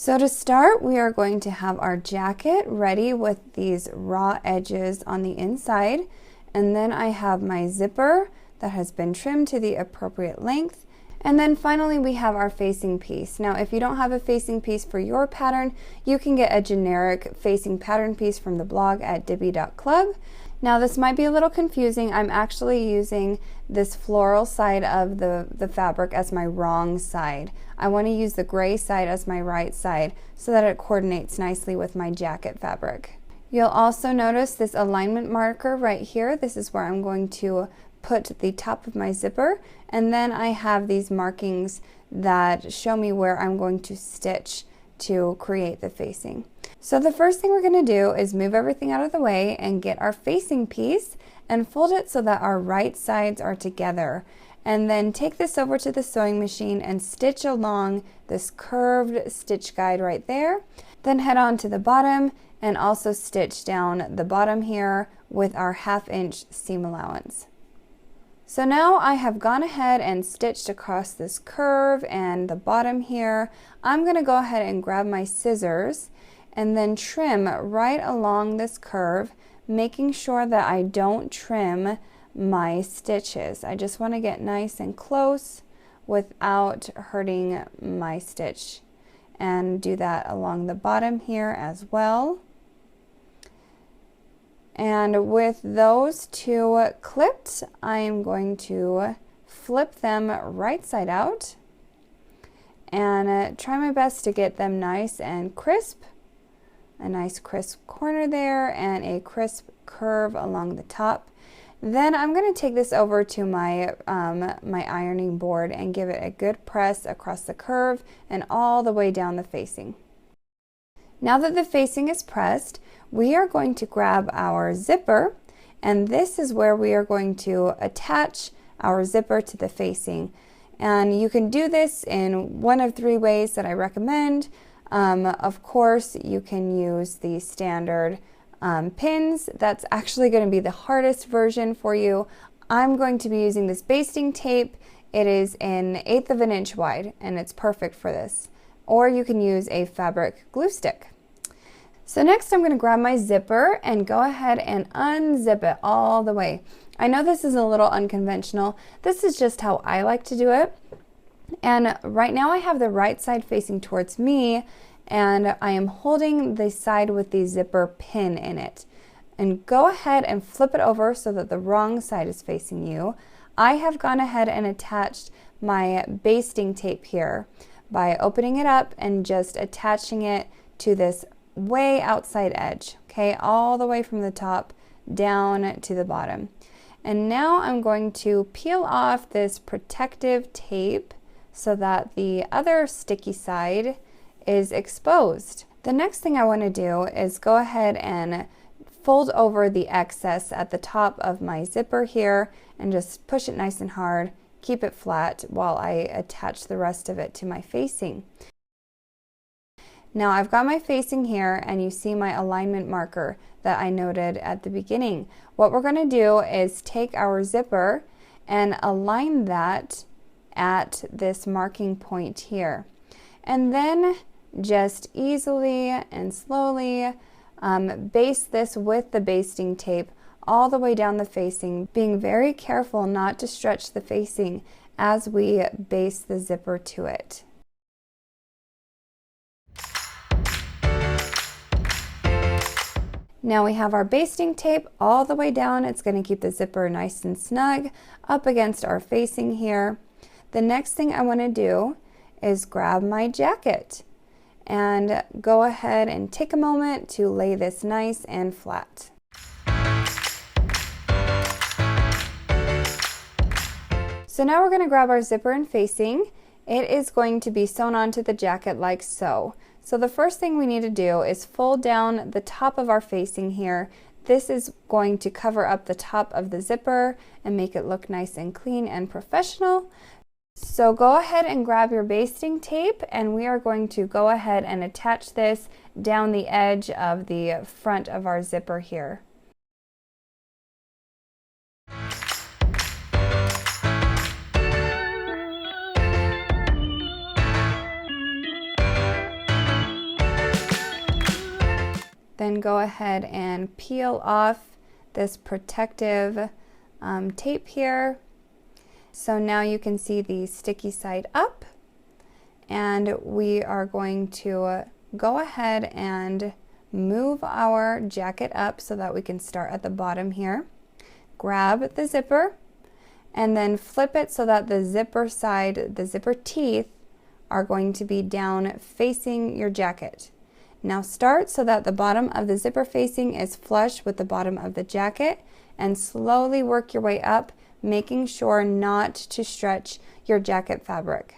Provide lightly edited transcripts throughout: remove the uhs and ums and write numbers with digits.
So to start, we are going to have our jacket ready with these raw edges on the inside. And then I have my zipper that has been trimmed to the appropriate length. And then finally we have our facing piece. Now if you don't have a facing piece for your pattern, you can get a generic facing pattern piece from the blog at dibby.club. Now this might be a little confusing. I'm actually using this floral side of the fabric as my wrong side. I want to use the gray side as my right side so that it coordinates nicely with my jacket fabric. You'll also notice this alignment marker right here. This is where I'm going to put the top of my zipper, and then I have these markings that show me where I'm going to stitch to create the facing. So the first thing we're going to do is move everything out of the way and get our facing piece and fold it so that our right sides are together. And then take this over to the sewing machine and stitch along this curved stitch guide right there. Then head on to the bottom and also stitch down the bottom here with our 1/2 inch seam allowance. So now I have gone ahead and stitched across this curve and the bottom here. I'm going to go ahead and grab my scissors and then trim right along this curve, making sure that I don't trim my stitches. I just want to get nice and close without hurting my stitch, and do that along the bottom here as well. And with those two clipped, I am going to flip them right side out and try my best to get them nice and crisp. A nice crisp corner there and a crisp curve along the top. Then I'm going to take this over to my ironing board and give it a good press across the curve and all the way down the facing. Now that the facing is pressed, we are going to grab our zipper, and this is where we are going to attach our zipper to the facing. And you can do this in one of 3 ways that I recommend. Of course, you can use the standard pins. That's actually going to be the hardest version for you. I'm going to be using this basting tape. It is an 1/8 of an inch wide, and it's perfect for this. Or you can use a fabric glue stick. So next I'm going to grab my zipper and go ahead and unzip it all the way. I know this is a little unconventional. This is just how I like to do it. And right now I have the right side facing towards me, and I am holding the side with the zipper pin in it. And go ahead and flip it over so that the wrong side is facing you. I have gone ahead and attached my basting tape here by opening it up and just attaching it to this way outside edge, okay, all the way from the top down to the bottom. And now I'm going to peel off this protective tape so that the other sticky side is exposed. The next thing I want to do is go ahead and fold over the excess at the top of my zipper here and just push it nice and hard, keep it flat while I attach the rest of it to my facing. Now I've got my facing here, and you see my alignment marker that I noted at the beginning. What we're going to do is take our zipper and align that at this marking point here. And then just easily and slowly baste this with the basting tape all the way down the facing, being very careful not to stretch the facing as we baste the zipper to it. Now we have our basting tape all the way down. It's going to keep the zipper nice and snug up against our facing here. The next thing I want to do is grab my jacket and go ahead and take a moment to lay this nice and flat. So now we're going to grab our zipper and facing. It is going to be sewn onto the jacket like so. So the first thing we need to do is fold down the top of our facing here. This is going to cover up the top of the zipper and make it look nice and clean and professional. So go ahead and grab your basting tape, and we are going to go ahead and attach this down the edge of the front of our zipper here. then go ahead and peel off this protective tape here. So now you can see the sticky side up, and we are going to go ahead and move our jacket up so that we can start at the bottom here. Grab the zipper and then flip it so that the zipper side, the zipper teeth, are going to be down facing your jacket. Now start so that the bottom of the zipper facing is flush with the bottom of the jacket, and slowly work your way up, making sure not to stretch your jacket fabric.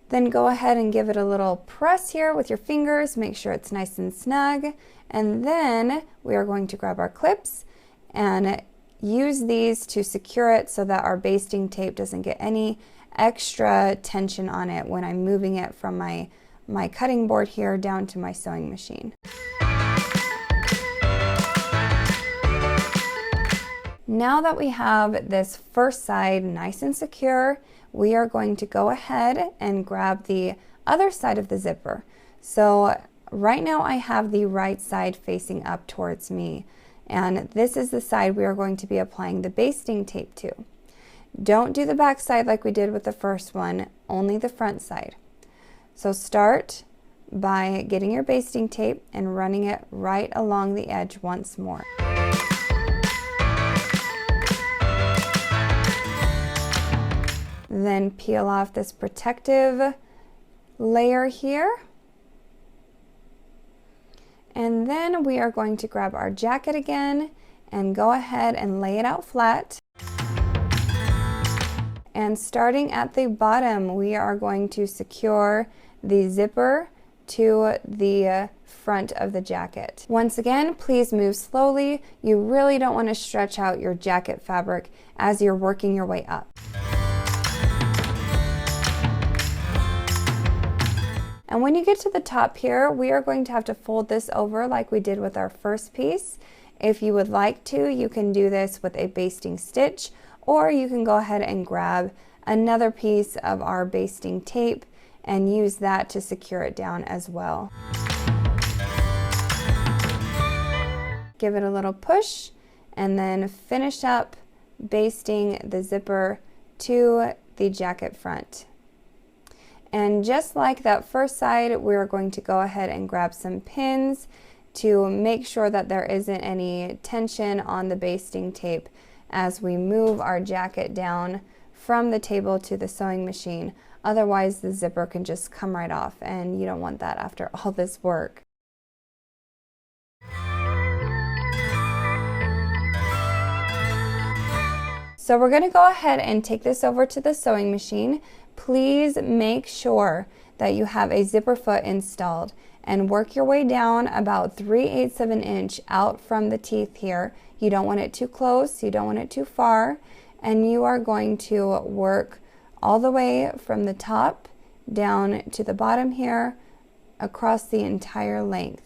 Then go ahead and give it a little press here with your fingers, make sure it's nice and snug, and then we are going to grab our clips and use these to secure it so that our basting tape doesn't get any extra tension on it when I'm moving it from my cutting board here down to my sewing machine. Now that we have this first side nice and secure, we are going to go ahead and grab the other side of the zipper. So right now I have the right side facing up towards me, and this is the side we are going to be applying the basting tape to. Don't do the back side like we did with the first one, only the front side. So start by getting your basting tape and running it right along the edge once more. Then peel off this protective layer here. And then we are going to grab our jacket again and go ahead and lay it out flat. And starting at the bottom, we are going to secure the zipper to the front of the jacket. Once again, please move slowly. You really don't want to stretch out your jacket fabric as you're working your way up. And when you get to the top here, we are going to have to fold this over like we did with our first piece. If you would like to, you can do this with a basting stitch, or you can go ahead and grab another piece of our basting tape and use that to secure it down as well. Give it a little push and then finish up basting the zipper to the jacket front. And just like that first side, we're going to go ahead and grab some pins to make sure that there isn't any tension on the basting tape as we move our jacket down from the table to the sewing machine. Otherwise, the zipper can just come right off, and you don't want that after all this work. So we're going to go ahead and take this over to the sewing machine. Please make sure that you have a zipper foot installed and work your way down about 3/8 of an inch out from the teeth here. You don't want it too close, you don't want it too far, and you are going to work all the way from the top down to the bottom here across the entire length.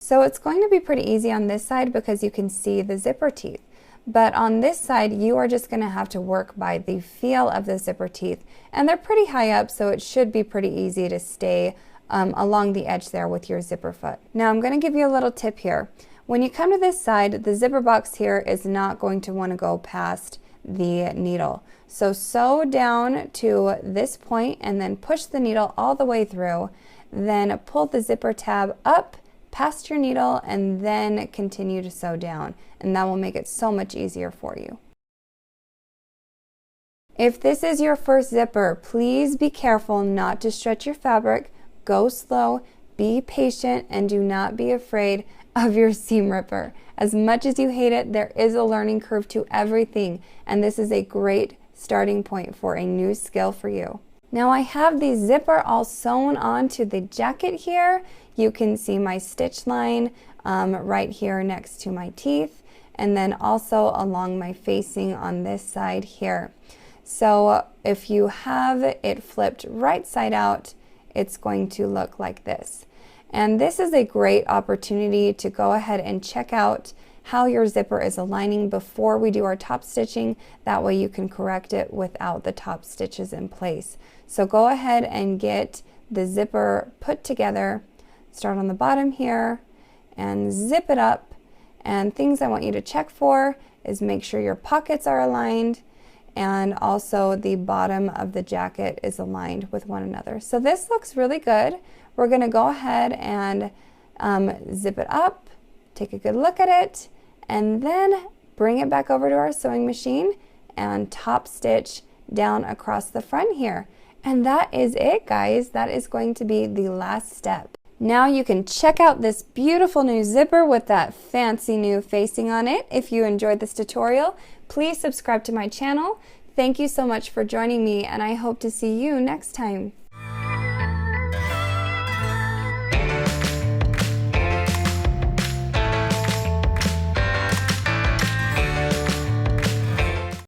So it's going to be pretty easy on this side because you can see the zipper teeth. But on this side, you are just going to have to work by the feel of the zipper teeth. And they're pretty high up, so it should be pretty easy to stay along the edge there with your zipper foot. Now I'm going to give you a little tip here. When you come to this side, the zipper box here is not going to want to go past the needle. So sew down to this point and then push the needle all the way through. Then pull the zipper tab up past your needle and then continue to sew down, and that will make it so much easier for you. If this is your first zipper, please be careful not to stretch your fabric. Go slow, be patient, and do not be afraid of your seam ripper. As much as you hate it, there is a learning curve to everything, and this is a great starting point for a new skill for you. Now I have the zipper all sewn onto the jacket here. You can see my stitch line right here next to my teeth, and then also along my facing on this side here. So if you have it flipped right side out, it's going to look like this. And this is a great opportunity to go ahead and check out how your zipper is aligning before we do our top stitching. That way you can correct it without the top stitches in place. So go ahead and get the zipper put together. Start on the bottom here and zip it up. And things I want you to check for is make sure your pockets are aligned and also the bottom of the jacket is aligned with one another. So this looks really good. We're going to go ahead and zip it up, take a good look at it, and then bring it back over to our sewing machine and top stitch down across the front here. And that is it, guys. That is going to be the last step. Now you can check out this beautiful new zipper with that fancy new facing on it. If you enjoyed this tutorial, please subscribe to my channel. Thank you so much for joining me, and I hope to see you next time.